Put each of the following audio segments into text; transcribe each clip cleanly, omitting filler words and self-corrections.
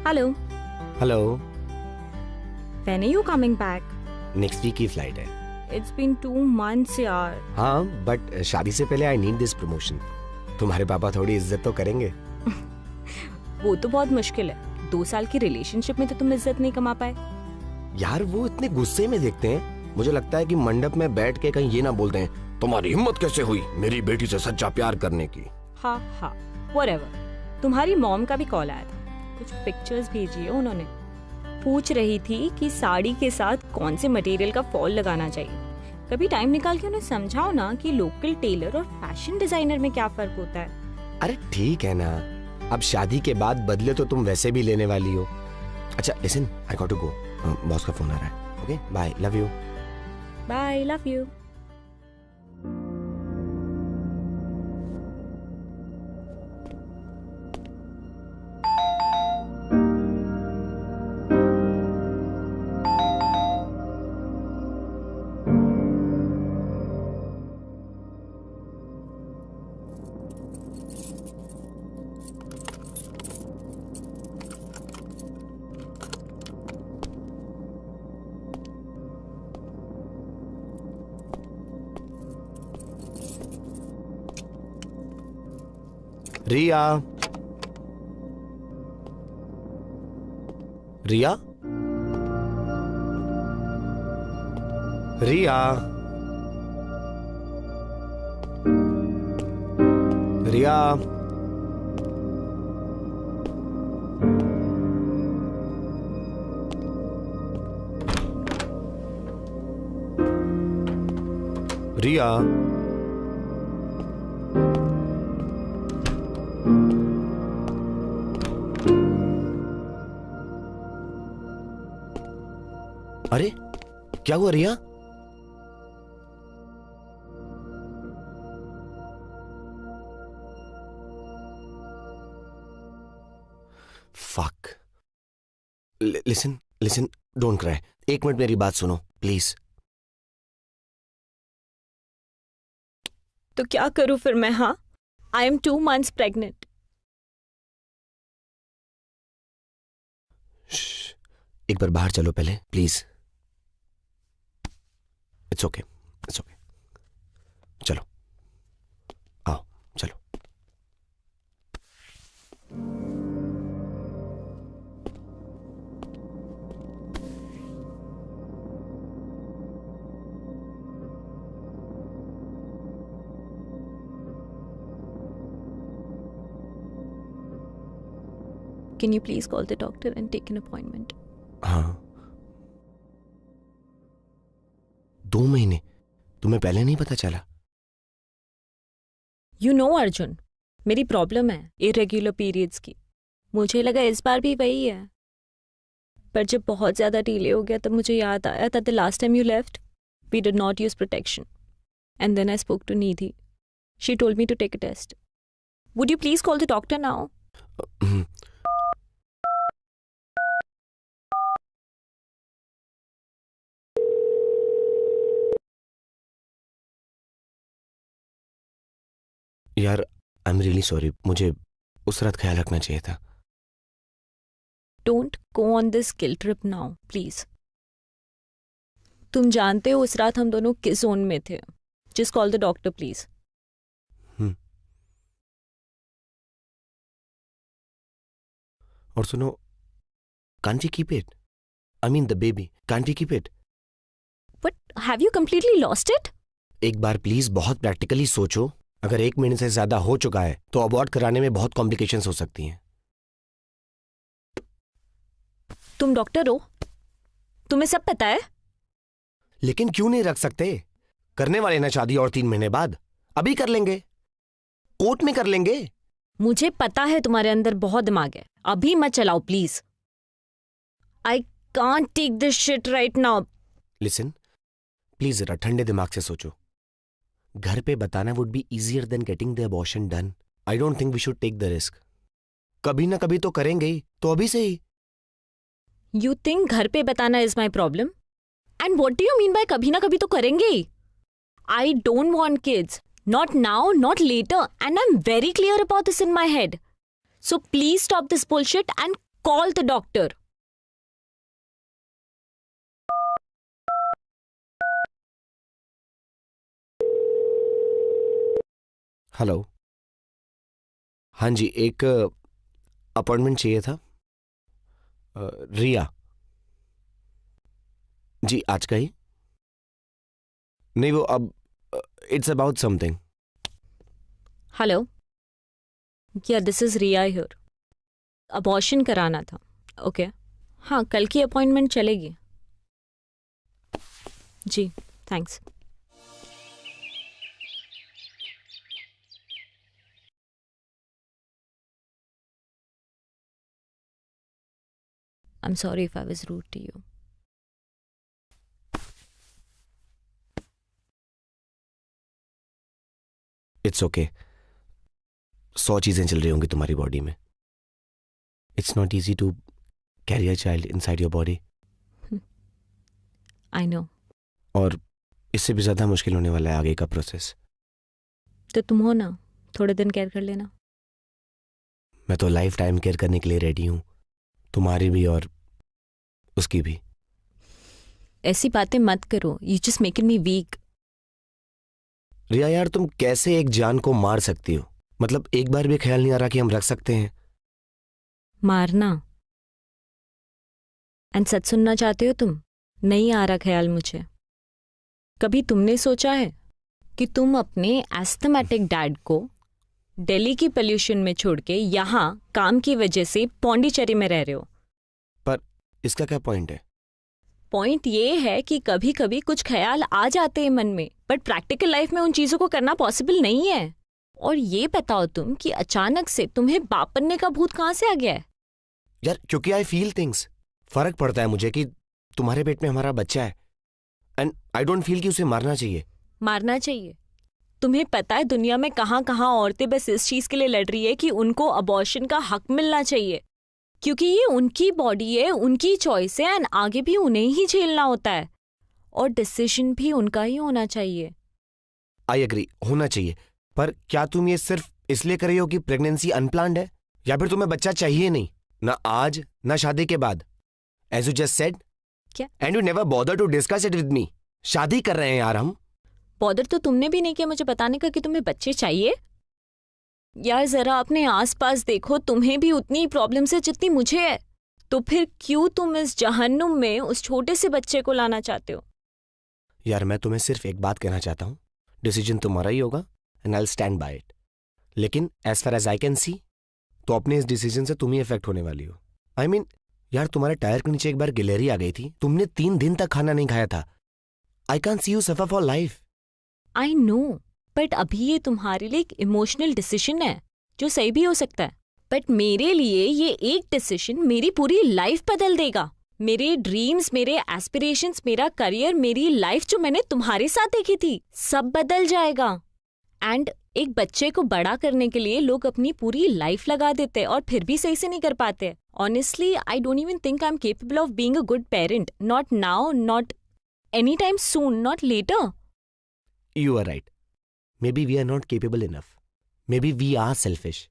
Hello. Hello. When are you coming back? Next week की flight है। It's been 2 months यार। हाँ, but शादी से पहले आई नीड दिस प्रमोशन। तुम्हारे पापा थोड़ी इज्जत तो करेंगे। वो तो बहुत मुश्किल है। 2 साल की रिलेशनशिप में तो तुम इज्जत नहीं कमा पाए। यार वो इतने गुस्से में देखते हैं, मुझे लगता है कि मंडप में बैठ के कहीं ये ना बोलते हैं तुम्हारी हिम्मत कैसे हुई मेरी बेटी से सच्चा प्यार करने की। हाँ हाँ, whatever। तुम्हारी मॉम का भी कॉल आया था, कुछ पिक्चर्स भेजी है उन्होंने। पूछ रही थी कि साड़ी के साथ कौन से मटेरियल का फॉल लगाना चाहिए। कभी टाइम निकाल के उन्हें समझाओ ना कि लोकल टेलर और फैशन डिजाइनर में क्या फर्क होता है। अरे ठीक है ना, अब शादी के बाद बदले तो तुम वैसे भी लेने वाली हो। अच्छा listen, I got to go, boss का फोन आ रहा है। Okay bye, love you. Bye, love you. Riya, Riya, Riya, Riya, Riya. अरे क्या हुआ Riya? Fuck. Listen listen, don't cry. 1 minute मेरी बात सुनो प्लीज। तो क्या करूं फिर मैं? हाँ, आई एम 2 months प्रेग्नेंट। एक बार बाहर चलो पहले please. It's okay, it's okay. चलो आओ, चलो। Can you please call the doctor and take an appointment? हाँ, 2 महीने? तुम्हें पहले नहीं पता चला? You know अर्जुन, मेरी प्रॉब्लम है इरेग्युलर पीरियड्स की। मुझे लगा इस बार भी वही है, पर जब बहुत ज्यादा डिले हो गया तब मुझे याद आया that the last time you left, we did not use protection. And then I spoke to Nidhi. She told me to take a test. Would you please call the doctor now? यार I am really sorry, मुझे उस रात ख्याल रखना चाहिए था। Don't go on this guilt trip now, please. तुम जानते हो उस रात हम दोनों किस जोन में थे। Just call the doctor, please. और सुनो, can't we keep it? I mean the baby. Can't we keep it? But have you completely lost it? एक बार प्लीज बहुत प्रैक्टिकली सोचो। अगर 1 महीने से ज्यादा हो चुका है तो अबॉर्ट कराने में बहुत कॉम्प्लिकेशंस हो सकती हैं। तुम डॉक्टर हो, तुम्हें सब पता है। लेकिन क्यों नहीं रख सकते? करने वाले ना शादी और 3 महीने बाद। अभी कर लेंगे, कोर्ट में कर लेंगे। मुझे पता है तुम्हारे अंदर बहुत दिमाग है, अभी मत चलाओ please. I can't take this shit right now. Listen please, जरा ठंडे दिमाग से सोचो। घर पे बताना would be easier than getting the abortion done. I don't think we should take the risk. कभी ना कभी तो करेंगे ही, तो अभी से ही। यू थिंक घर पे बताना is my problem? And what do you mean by कभी ना कभी तो करेंगे ही? I don't want kids, not now, not later, and I am very clear about this in my head. So please stop this bullshit and Call the doctor. Hello. हाँ जी, एक appointment चाहिए था। रिया जी, आज का ही? नहीं, वो अब it's about something. Hello. Yeah, this is Riya here. Abortion कराना था। ओके हाँ, कल की अपॉइंटमेंट चलेगी। जी, thanks. I'm sorry if I was rude to you. It's okay. 100 चीजें चल रही होंगी तुम्हारी बॉडी में। It's not easy to carry a child inside your body. I know. और इससे भी ज्यादा मुश्किल होने वाला है आगे का प्रोसेस। तो तुम हो ना, थोड़े दिन केयर कर लेना। मैं तो लाइफ टाइम केयर करने के लिए रेडी हूँ, तुम्हारी भी और उसकी भी। ऐसी बातें मत करो, you just making me weak. Riya यार, तुम कैसे एक जान को मार सकती हो? मतलब एक बार भी ख्याल नहीं आ रहा कि हम रख सकते हैं? मारना? एंड सच सुनना चाहते हो तुम? नहीं आ रहा ख्याल मुझे। कभी तुमने सोचा है कि तुम अपने एस्थमेटिक डैड को दिल्ली की पोल्यूशन में छोड़ के यहाँ काम की वजह से पौंडीचेरी में रह रहे हो? पर इसका क्या पॉइंट है? पॉइंट ये है कि कभी कभी कुछ ख्याल आ जाते हैं मन में, बट प्रैक्टिकल लाइफ में उन चीजों को करना पॉसिबल नहीं है। और ये बताओ तुम कि अचानक से तुम्हें बाप बनने का भूत कहाँ से आ गया है? यार, क्योंकि आई फील थिंग्स। फर्क पड़ता है मुझे कि तुम्हारे पेट में हमारा बच्चा है, एंड आई डोंट फील कि उसे मारना चाहिए। मारना चाहिए? तुम्हें पता है दुनिया में कहाँ कहाँ औरतें बस इस चीज के लिए लड़ रही है कि उनको अबॉर्शन का हक मिलना चाहिए, क्योंकि ये उनकी बॉडी है, उनकी चॉइस है, एंड आगे भी उन्हें ही झेलना होता है और डिसीजन भी उनका ही होना चाहिए। आई एग्री, होना चाहिए। पर क्या तुम ये सिर्फ इसलिए कर रही हो कि प्रेगनेंसी अनप्लान्ड है, या फिर तुम्हें बच्चा चाहिए नहीं, ना आज ना शादी के बाद? एज यू जस्ट सेड, क्या? And you never bother to discuss it with me. शादी कर रहे हैं यार हम। बॉदर तो तुमने भी नहीं किया मुझे बताने का कि तुम्हें बच्चे चाहिए। यार जरा अपने आसपास देखो, तुम्हें भी उतनी ही प्रॉब्लम्स है जितनी मुझे है। तो फिर क्यों तुम इस जहन्नुम में उस छोटे से बच्चे को लाना चाहते हो? यार, मैं तुम्हें सिर्फ एक बात कहना चाहता हूँ, डिसीजन तुम्हारा ही होगा and I will stand by it. लेकिन as far as I can see, तो अपने इस डिसीजन से तुम ही इफेक्ट होने वाली हो। आई मीन यार, तुम्हारे टायर के नीचे एक बार गिलहरी आ गई थी, तुमने 3 दिन तक खाना नहीं खाया था। I can't see you suffer for life. I know, but अभी ये तुम्हारे लिए एक इमोशनल डिसीजन है जो सही भी हो सकता है, बट मेरे लिए ये एक डिसीजन मेरी पूरी लाइफ बदल देगा। मेरे ड्रीम्स, मेरे एस्पिरेशंस, मेरा करियर, मेरी लाइफ जो मैंने तुम्हारे साथ देखी थी, सब बदल जाएगा। एंड एक बच्चे को बड़ा करने के लिए लोग अपनी पूरी लाइफ लगा देते हैं और फिर भी सही से नहीं कर पाते। Honestly I don't even think I am capable of being a good parent, not now, not any time soon, not later. You are right. Maybe we are not capable enough. Maybe we are selfish.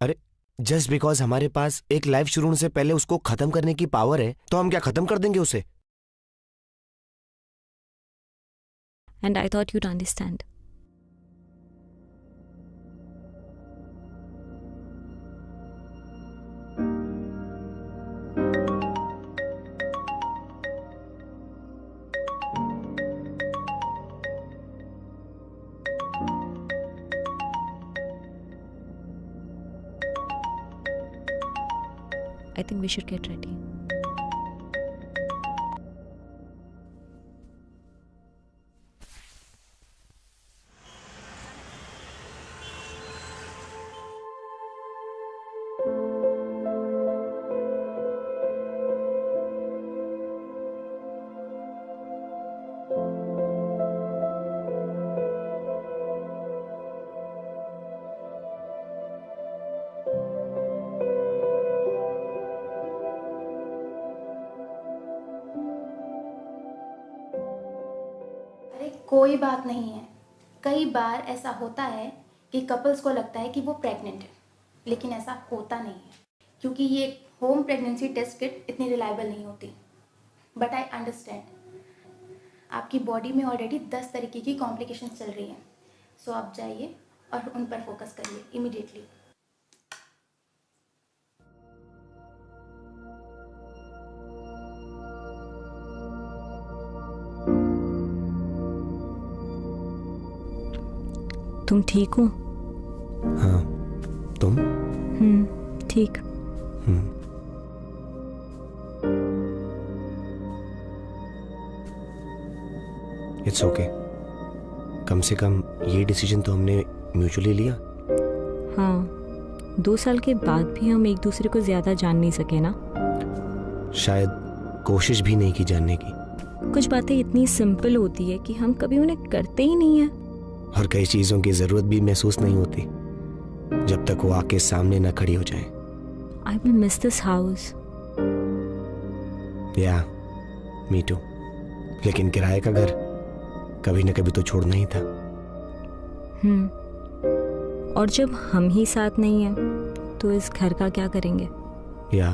अरे, just because हमारे पास एक life शुरू होने से पहले उसको खत्म करने की पावर है, तो हम क्या खत्म कर देंगे उसे? And I thought you'd understand. I think we should get ready. कोई बात नहीं है। कई बार ऐसा होता है कि कपल्स को लगता है कि वो प्रेग्नेंट है, लेकिन ऐसा होता नहीं है, क्योंकि ये होम प्रेगनेंसी टेस्ट किट इतनी रिलायबल नहीं होती, बट आई अंडरस्टैंड आपकी बॉडी में ऑलरेडी 10 तरीके की कॉम्प्लिकेशन चल रही हैं, सो आप जाइए और उन पर फोकस करिए इमीडिएटली। तुम ठीक हो? हाँ, तुम? ठीक। It's okay. कम से कम ये डिसीजन तो हमने म्यूचुअली लिया। हाँ, 2 साल के बाद भी हम एक दूसरे को ज्यादा जान नहीं सके ना। शायद कोशिश भी नहीं की जानने की। कुछ बातें इतनी सिंपल होती है कि हम कभी उन्हें करते ही नहीं है। और कई चीजों की जरूरत भी महसूस नहीं होती जब तक वो आके सामने ना खड़ी हो जाए। I will miss this house. या मी टू। लेकिन किराए का घर कभी ना कभी तो छोड़ना ही था। और जब हम ही साथ नहीं हैं तो इस घर का क्या करेंगे? या